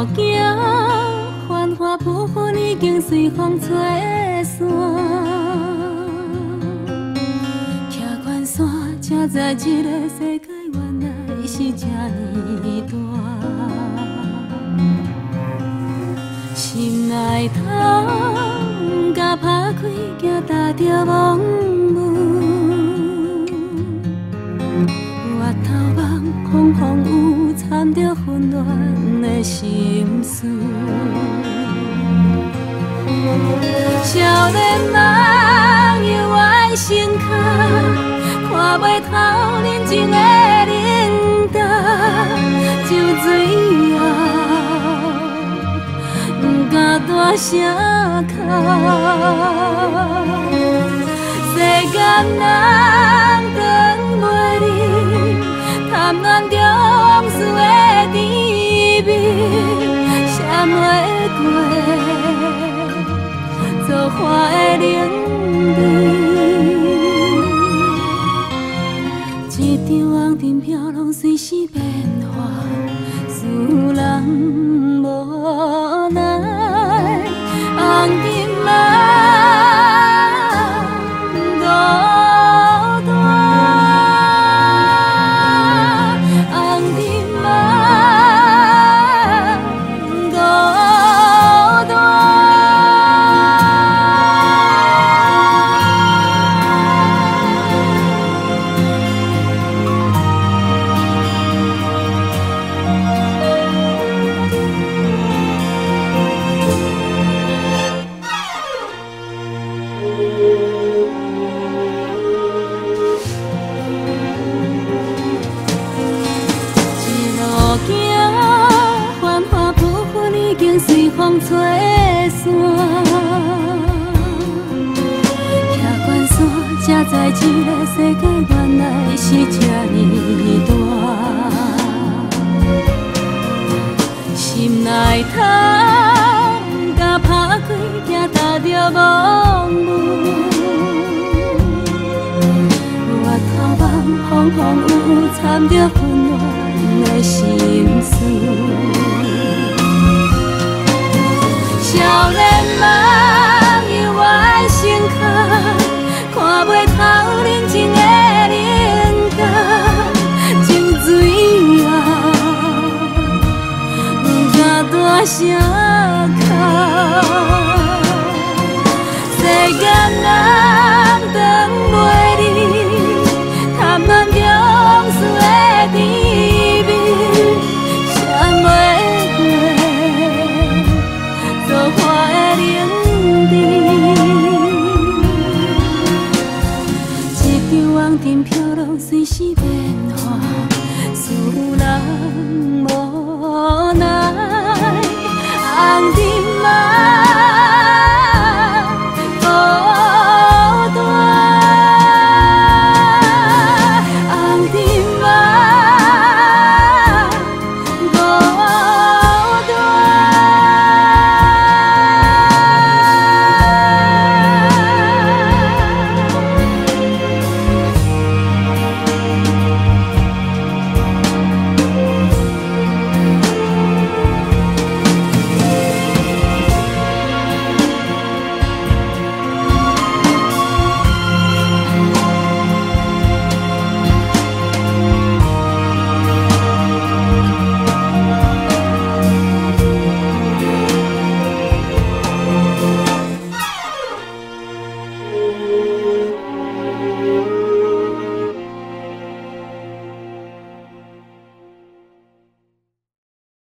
行，繁华浮云已经随风吹散。徛悬山，才知这个世界原来是这呢大。心内头，甲打开，行踏着茫雾。越头望，风风雨，掺着混乱的心事。少年梦犹爱成脚，看袂透人情的冷淡，酒醉后，不敢大声哭。世间人长袂离，贪恋着往事的甜蜜，闪袂过作花的冷泪。一场红尘飘浪，随时变化，使人无奈。红尘梦。随风吹散，徛悬山，才知这个世界原来是这呢大。心内头，甲打开，行踏着茫雾。越头望，风风雨雨，掺着混乱的心事。少年梦犹爱成脚，看袂透人情的冷淡，酒醉后，不敢大声哭。世间人长袂离，贪恋着往事的甜蜜，闪袂花的冷滴，一场红尘飘浪，随时变化，使人无奈。红尘梦。